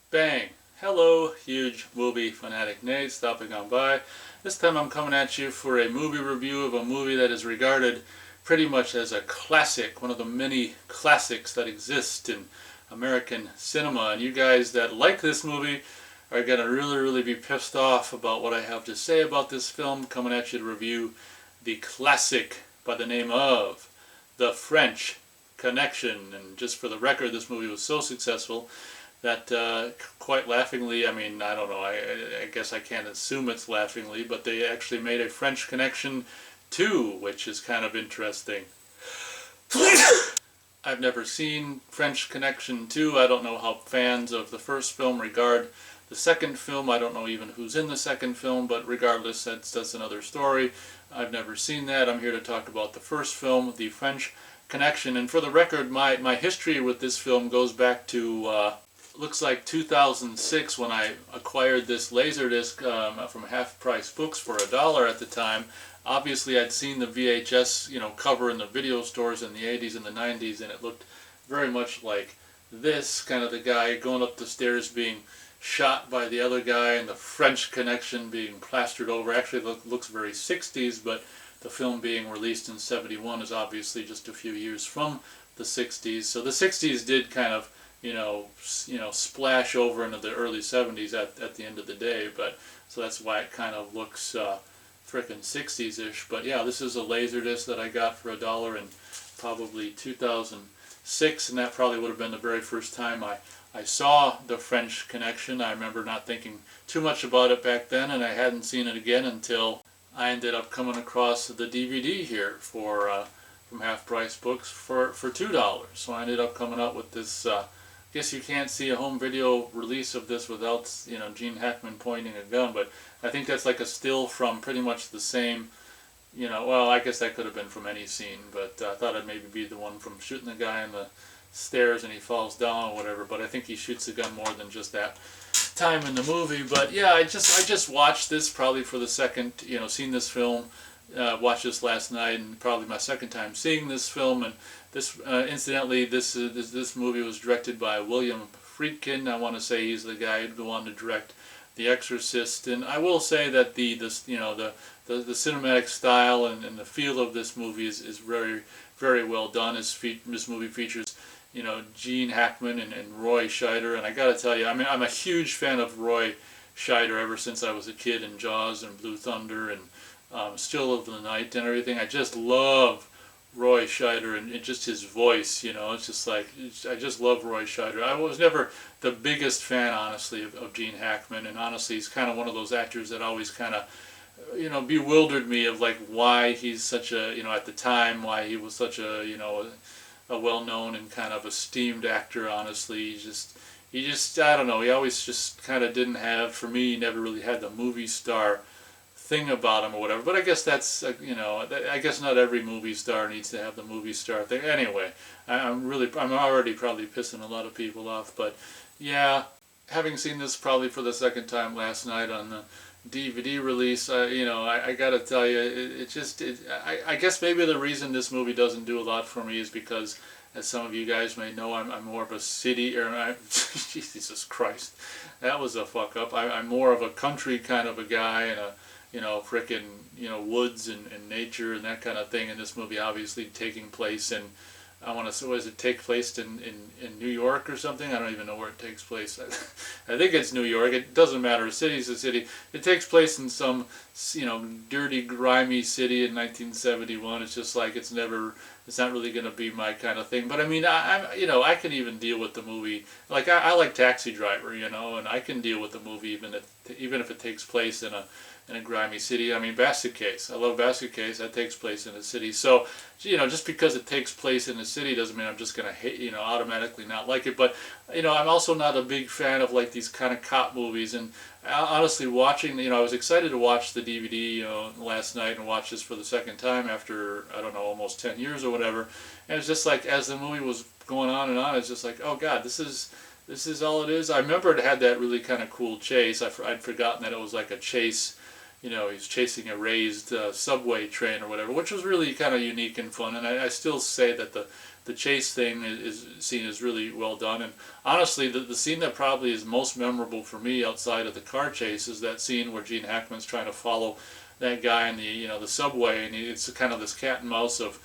Bang! Hello, huge movie fanatic Nate stopping on by. This time I'm coming at you for a movie review of a movie that is regarded pretty much as a classic, one of the many classics that exist in American cinema. And you guys that like this movie are going to really be pissed off about what I have to say about this film. Coming at you to review the classic by the name of The French Connection. And just for the record, this movie was so successful that quite laughingly, I don't know, I guess I can't assume it's laughingly, but they actually made a French Connection 2, which is kind of interesting. I've never seen French Connection 2. I don't know how fans of the first film regard the second film. I don't know even who's in the second film, but regardless, that's another story. I've never seen that. I'm here to talk about the first film, The French Connection. And for the record, my history with this film goes back to looks like 2006 when I acquired this Laserdisc from Half Price Books for $1 at the time. Obviously I'd seen the VHS cover in the video stores in the 80s and the 90s, and it looked very much like this, kind of the guy going up the stairs being shot by the other guy and the French Connection being plastered over. Actually looks very 60s, but the film being released in 71 is obviously just a few years from the 60s. So the 60s did kind of splash over into the early 70s at the end of the day, but so that's why it kind of looks frickin' 60s-ish. But yeah, this is a Laserdisc that I got for $1 in probably 2006, and that probably would have been the very first time I saw The French Connection. I remember not thinking too much about it back then, and I hadn't seen it again until I ended up coming across the DVD here from Half Price Books for $2. So I ended up coming up with this. I guess you can't see a home video release of this without Gene Hackman pointing a gun, but I think that's like a still from pretty much the same, well, I guess that could have been from any scene, but I thought it'd maybe be the one from shooting the guy in the stairs and he falls down or whatever, but I think he shoots the gun more than just that time in the movie. But yeah, I just watched this probably for the second, seen this film, watched this last night, and probably my second time seeing this film. And this, incidentally, this movie was directed by William Friedkin. I want to say he's the guy who'd go on to direct The Exorcist. And I will say that the cinematic style and the feel of this movie is very well done. This movie features Gene Hackman and Roy Scheider, and I got to tell you, I'm a huge fan of Roy Scheider ever since I was a kid, in Jaws and Blue Thunder and Still of the Night and everything. I just love Roy Scheider and just his voice, it's just like, I just love Roy Scheider. I was never the biggest fan, honestly, of Gene Hackman, and honestly he's kind of one of those actors that always kind of bewildered me of like why he's such a, at the time, why he was such a, a well-known and kind of esteemed actor. Honestly, he just I don't know, he always just kind of didn't have, for me, he never really had the movie star thing about him or whatever. But I guess that's I guess not every movie star needs to have the movie star thing. Anyway, I'm already probably pissing a lot of people off, but yeah, having seen this probably for the second time last night on the DVD release, I gotta tell you, I guess maybe the reason this movie doesn't do a lot for me is because, as some of you guys may know, I'm more of a city, Jesus Christ, that was a fuck up. I'm more of a country kind of a guy, and a frickin' woods and nature and that kind of thing. And this movie obviously taking place in, I want to say, does it take place in New York or something? I don't even know where it takes place. I think it's New York. It doesn't matter. A city's a city. It takes place in some, dirty, grimy city in 1971. It's just like, it's not really going to be my kind of thing. But I can even deal with the movie. Like, I like Taxi Driver, and I can deal with the movie even if it takes place in a grimy city. Basket Case. I love Basket Case. That takes place in a city. So, just because it takes place in a city doesn't mean I'm just going to hate, automatically not like it. But, I'm also not a big fan of like these kind of cop movies. And honestly, watching, I was excited to watch the DVD, last night and watch this for the second time after, I don't know, almost 10 years or whatever. And it's just like, as the movie was going on and on, it's just like, oh God, this is all it is. I remember it had that really kind of cool chase. I'd forgotten that it was like a chase, he's chasing a raised subway train or whatever, which was really kind of unique and fun. And I still say that the chase thing is seen as really well done. And honestly, the scene that probably is most memorable for me outside of the car chase is that scene where Gene Hackman's trying to follow that guy in the subway, and it's kind of this cat and mouse of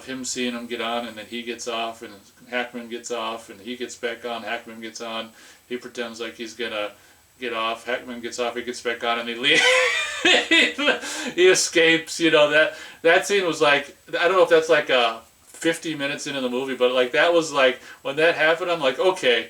him seeing him get on, and then he gets off, and Hackman gets off, and he gets back on, Hackman gets on, he pretends like he's gonna get off, Hackman gets off, he gets back on, and he leaves. He escapes. That scene was like, I don't know if that's like 50 minutes into the movie, but like that was like, when that happened, I'm like, okay,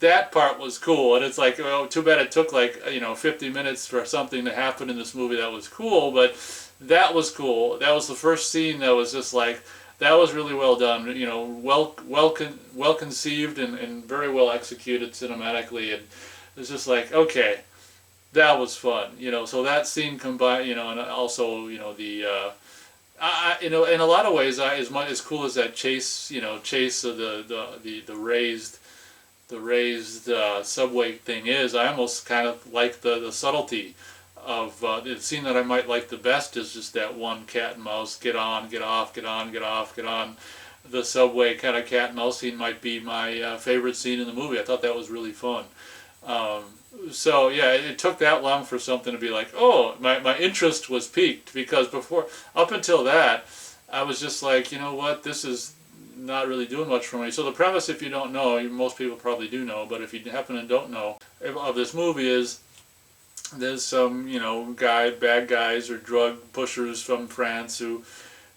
that part was cool. And it's like, well, too bad it took like 50 minutes for something to happen in this movie that was cool, but that was cool. That was the first scene that was just like, that was really well done, well conceived and very well executed cinematically. And it's just like, okay, that was fun, so that scene combined, and also, in a lot of ways, as cool as that chase of the raised subway thing is, I almost kind of like the subtlety of the scene that I might like the best is just that one cat and mouse, get on, get off, get on, get off, get on. The subway kind of cat and mouse scene might be my favorite scene in the movie. I thought that was really fun. So yeah, it took that long for something to be like, oh, my interest was piqued, because up until that, I was just like, you know what, this is not really doing much for me. So the premise, if you don't know, most people probably do know, but if you happen to don't know, of this movie is, there's some, bad guys or drug pushers from France who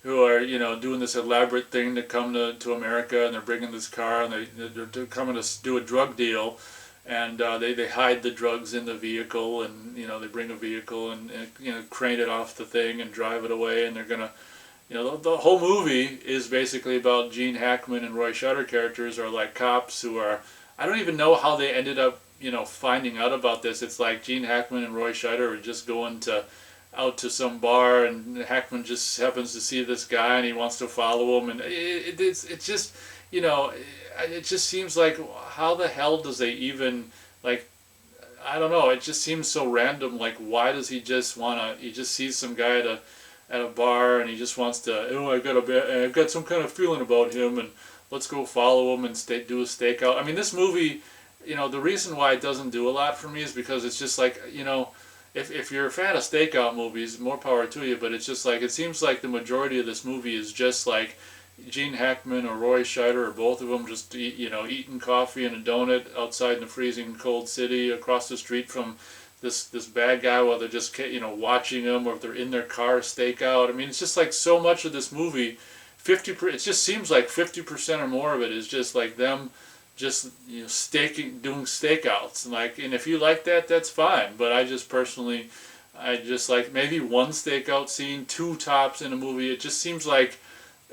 are, doing this elaborate thing to come to America, and they're bringing this car, and they're coming to do a drug deal. And they hide the drugs in the vehicle, and they bring a vehicle and crane it off the thing and drive it away, and they're gonna, the whole movie is basically about Gene Hackman and Roy Scheider characters are like cops who are, I don't even know how they ended up finding out about this. It's like Gene Hackman and Roy Scheider are just going out to some bar, and Hackman just happens to see this guy and he wants to follow him, and it's just it just seems like, how the hell does they even, like, I don't know, it just seems so random. Like, why does he just he just sees some guy at a bar, and he just wants to, I've got some kind of feeling about him, and let's go follow him and do a stakeout. I mean, this movie, the reason why it doesn't do a lot for me is because it's just like, if you're a fan of stakeout movies, more power to you, but it's just like, it seems like the majority of this movie is just like Gene Hackman or Roy Scheider or both of them just eating coffee and a donut outside in a freezing cold city across the street from this bad guy, while they're just watching him, or if they're in their car stakeout. I mean, it's just like so much of this movie, it just seems like 50% or more of it is just like them just doing stakeouts, and if you like that, that's fine. But I just personally, like maybe one stakeout scene, two tops in a movie. It just seems like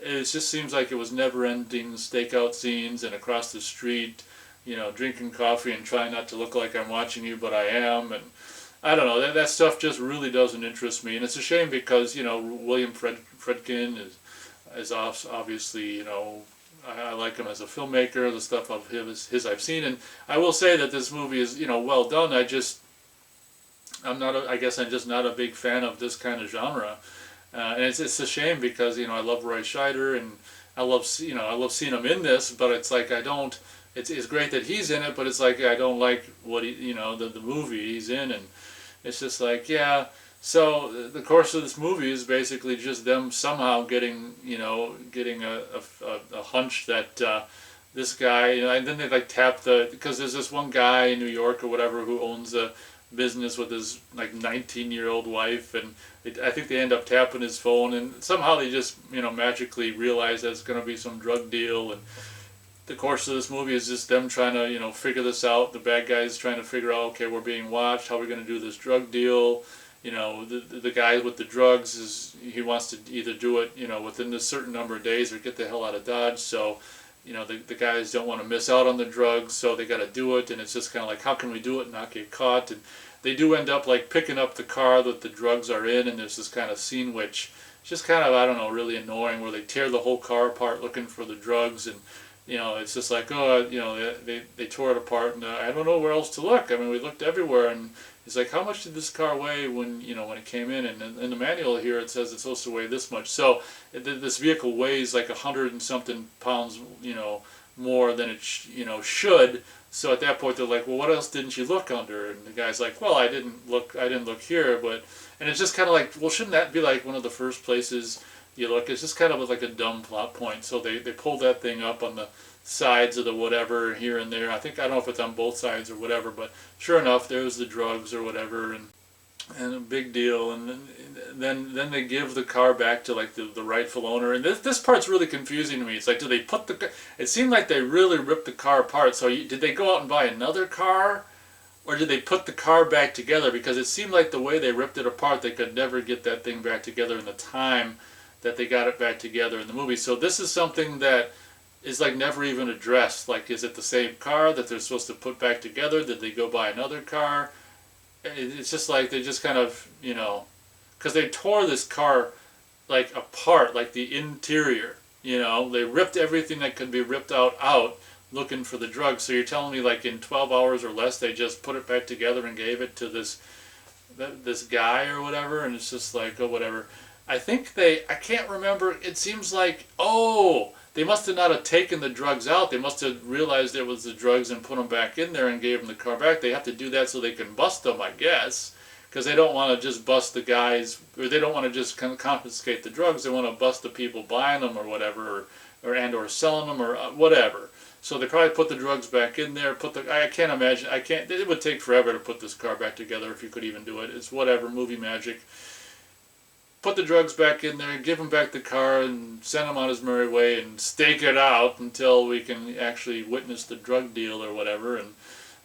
it was never-ending stakeout scenes, and across the street, drinking coffee and trying not to look like I'm watching you, but I am. And I don't know, that stuff just really doesn't interest me, and it's a shame because William Friedkin is obviously I like him as a filmmaker. The stuff of his I've seen, and I will say that this movie is well done. I guess I'm just not a big fan of this kind of genre. And it's a shame because I love Roy Scheider, and I love seeing him in this, but it's like I don't. It's great that he's in it, but it's like I don't like what the movie he's in, and it's just like, yeah. So the course of this movie is basically just them somehow getting a hunch that this guy, and then they like tap because there's this one guy in New York or whatever who owns a business with his like 19-year-old wife, and I think they end up tapping his phone, and somehow they just magically realize that it's going to be some drug deal. And the course of this movie is just them trying to figure this out. The bad guys trying to figure out, okay, we're being watched, how are we going to do this drug deal. The guy with the drugs he wants to either do it within a certain number of days or get the hell out of Dodge. So the guys don't want to miss out on the drugs, so they got to do it. And it's just kind of like, how can we do it and not get caught? And they do end up like picking up the car that the drugs are in, and there's this kind of scene which is just kind of, I don't know, really annoying, where they tear the whole car apart looking for the drugs, and It's just like, oh, they tore it apart, and I don't know where else to look. I mean, we looked everywhere, and he's like, how much did this car weigh when it came in? And in the manual here, it says it's supposed to weigh this much. So this vehicle weighs like 100 and something pounds, more than it should. So at that point, they're like, well, what else didn't you look under? And the guy's like, well, I didn't look here, and it's just kind of like, well, shouldn't that be like one of the first places you look? It's just kind of like a dumb plot point. So they pulled that thing up on the sides of the whatever here and there. I don't know if it's on both sides or whatever, but sure enough, there's the drugs or whatever, and a big deal. And then they give the car back to like the rightful owner. And this part's really confusing to me. It's like, do they put it seemed like they really ripped the car apart. So did they go out and buy another car? Or did they put the car back together? Because it seemed like the way they ripped it apart, they could never get that thing back together in the time that they got it back together in the movie. So this is something that is like never even addressed. Like, is it the same car that they're supposed to put back together? Did they go buy another car? It's just like they just kind of, because they tore this car like apart, like the interior. They ripped everything that could be ripped out looking for the drugs. So you're telling me like in 12 hours or less they just put it back together and gave it to this guy or whatever, and it's just like, oh, whatever. I can't remember, it seems like, oh, they must have not have taken the drugs out. They must have realized it was the drugs and put them back in there and gave them the car back. They have to do that so they can bust them, I guess, because they don't want to just bust the guys, or they don't want to just kind of confiscate the drugs. They want to bust the people buying them or whatever, or selling them or whatever. So they probably put the drugs back in there. I can't imagine. It would take forever to put this car back together if you could even do it. It's whatever, movie magic. Put the drugs back in there, give him back the car, and send him on his merry way, and stake it out until we can actually witness the drug deal or whatever. And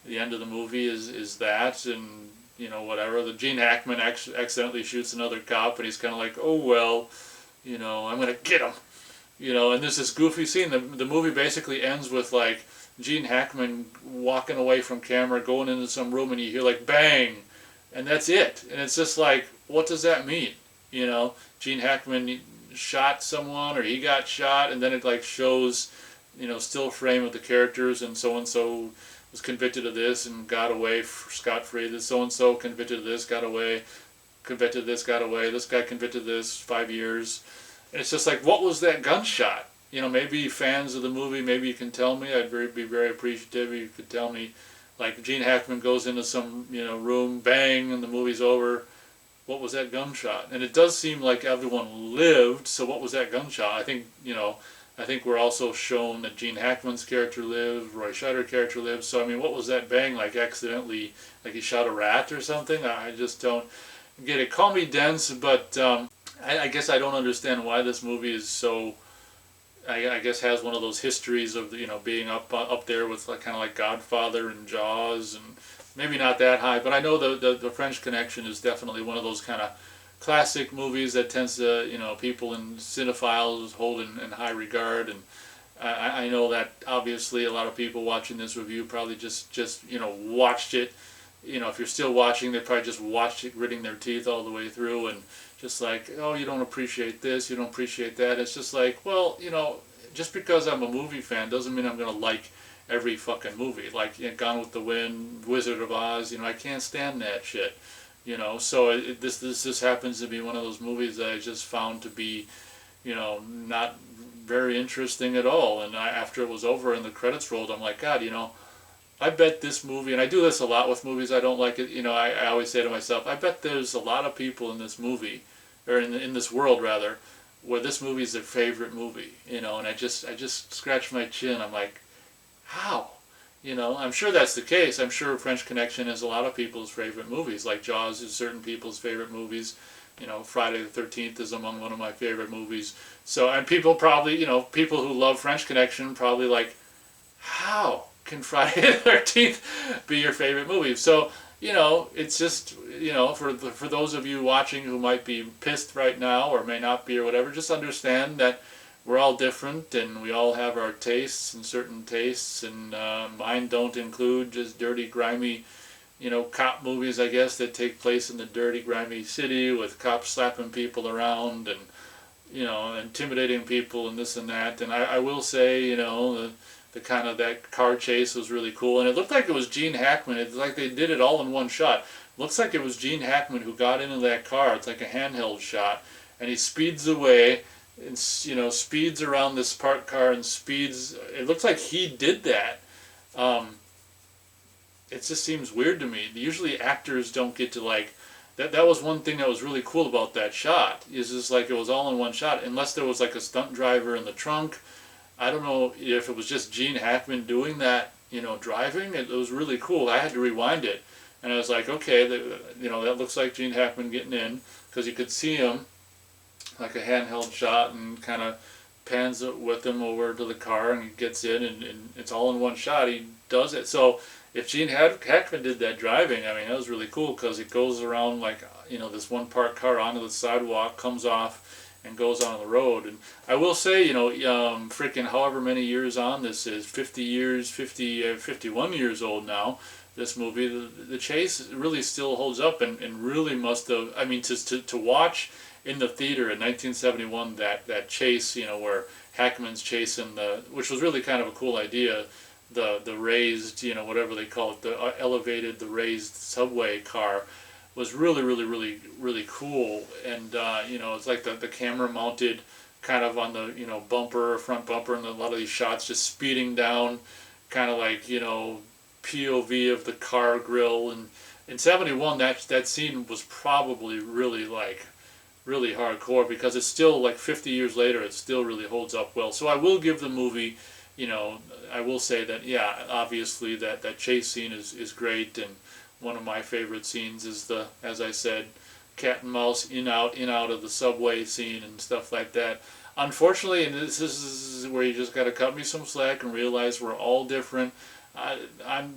the end of the movie is that, and whatever. The Gene Hackman accidentally shoots another cop, and he's kind of like, oh well, I'm gonna get him. And there's this goofy scene. The movie basically ends with like Gene Hackman walking away from camera, going into some room, and you hear like bang, and that's it. And it's just like, what does that mean? Gene Hackman shot someone, or he got shot, and then it like shows, still frame of the characters, and so was convicted of this and got away scot-free. This so-and-so convicted of this, got away, convicted of this, got away. This guy convicted of this, 5 years. And it's just like, what was that gunshot? Maybe fans of the movie, maybe you can tell me. I'd be very appreciative if you could tell me. Like, Gene Hackman goes into some, room, bang, and the movie's over. What was that gunshot? And it does seem like everyone lived, so what was that gunshot? I think we're also shown that Gene Hackman's character lived, Roy Scheider character lived, so I mean, what was that bang? Like accidentally, like he shot a rat or something? I just don't get it. Call me dense, but I guess I don't understand why this movie is so, I guess has one of those histories of, being up there with like kind of like Godfather and Jaws, and maybe not that high, but I know the French Connection is definitely one of those kind of classic movies that tends to, people and cinephiles hold in high regard. And I know that obviously a lot of people watching this review probably just watched it. If you're still watching, they probably just watched it gritting their teeth all the way through, and just like, oh, you don't appreciate this, you don't appreciate that. It's just like, well, just because I'm a movie fan doesn't mean I'm going to like every fucking movie. Like Gone with the Wind, Wizard of Oz, I can't stand that shit. So this happens to be one of those movies that I just found to be, not very interesting at all. And after it was over and the credits rolled, I'm like, God, I bet this movie, and I do this a lot with movies I don't like it, I always say to myself, I bet there's a lot of people in this movie, or in this world rather, where this movie is their favorite movie, and I just scratch my chin. I'm like, how? I'm sure that's the case. I'm sure French Connection is a lot of people's favorite movies, like Jaws is certain people's favorite movies. Friday the 13th is among one of my favorite movies. So, and people probably, people who love French Connection probably like, how can Friday the 13th be your favorite movie? So, it's just, for those of you watching who might be pissed right now or may not be or whatever, just understand that we're all different and we all have our tastes and certain tastes, and mine don't include just dirty, grimy, cop movies, I guess, that take place in the dirty, grimy city with cops slapping people around and intimidating people and this and that. And I will say, the kind of that car chase was really cool. And it looked like it was Gene Hackman. It's like they did it all in one shot. Looks like it was Gene Hackman who got into that car. It's like a handheld shot. And he speeds away and, speeds around this parked car and speeds. It looks like he did that. It just seems weird to me. Usually actors don't get to that was one thing that was really cool about that shot. Is just like it was all in one shot, unless there was like a stunt driver in the trunk. I don't know if it was just Gene Hackman doing that, driving. It was really cool. I had to rewind it, and I was like, okay, that looks like Gene Hackman getting in, because you could see him like a handheld shot, and kind of pans it with him over to the car, and he gets in, and it's all in one shot. He does it. So if Gene Hackman did that driving, I mean, that was really cool, because it goes around like, this one parked car onto the sidewalk, comes off, and goes on the road. And I will say, freaking however many years on this is, 50 years, 51 years old now, this movie, the chase really still holds up, and really must have, I mean, to watch in the theater in 1971, that chase, where Hackman's chasing which was really kind of a cool idea, the raised, whatever they call it, the raised subway car, was really, really, really, really cool. And it's like the camera mounted kind of on the front bumper, and a lot of these shots just speeding down, kind of like POV of the car grill. And in '71, that scene was probably really really hardcore, because it's still like 50 years later, it still really holds up well. So I will give the movie, I will say that, yeah, obviously that chase scene is great, and one of my favorite scenes is as I said, cat and mouse in out of the subway scene and stuff like that. Unfortunately, and this is where you just got to cut me some slack and realize we're all different.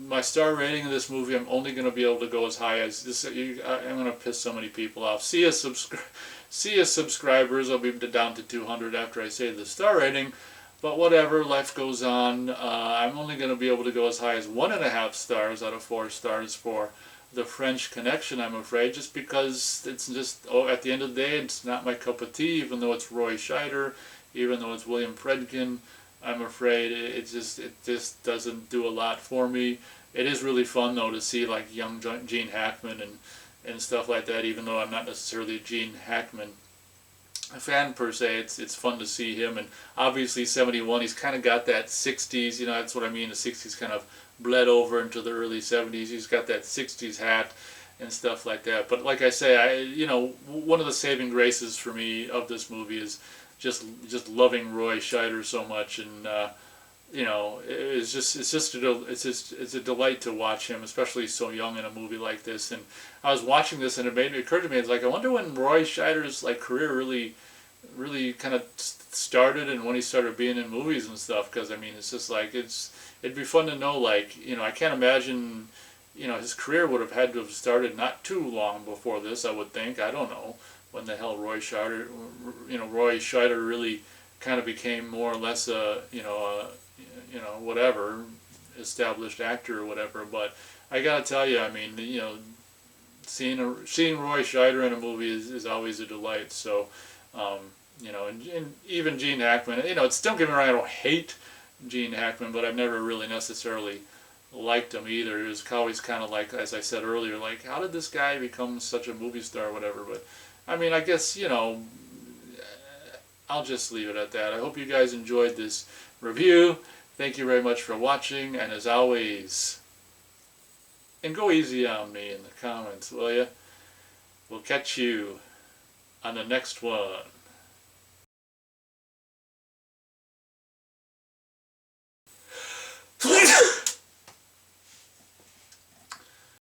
My star rating of this movie, I'm only going to be able to go as high as this. I'm going to piss so many people off. See ya subscribers. I'll be down to 200 after I say the star rating. But whatever, life goes on. I'm only going to be able to go as high as 1.5 stars out of 4 stars for The French Connection, I'm afraid, just because it's just, at the end of the day, it's not my cup of tea, even though it's Roy Scheider, even though it's William Friedkin. I'm afraid it just doesn't do a lot for me. It is really fun, though, to see like young Gene Hackman and stuff like that, even though I'm not necessarily a Gene Hackman fan per se. It's fun to see him. And obviously '71, he's kind of got that 60s, that's what I mean, the 60s kind of bled over into the early 70s. He's got that 60s hat and stuff like that. But like I say, one of the saving graces for me of this movie is just loving Roy Scheider so much. And it's a delight to watch him, especially so young in a movie like this. And I was watching this, and it occurred to me, it's like, I wonder when Roy Scheider's career really kind of started, and when he started being in movies and stuff. Because I mean, it's just like, it'd be fun to know. I can't imagine, his career would have had to have started not too long before this, I would think. I don't know when the hell Roy Scheider really kind of became more or less whatever, established actor or whatever. But I gotta tell you, I mean, seeing Roy Scheider in a movie is always a delight. So, and even Gene Hackman, don't get me wrong, I don't hate Gene Hackman, but I've never really necessarily liked him either. It was always kind of like, as I said earlier, like, how did this guy become such a movie star or whatever? But I mean, I guess, I'll just leave it at that. I hope you guys enjoyed this review. Thank you very much for watching, and as always, and go easy on me in the comments, will ya? We'll catch you on the next one. Please!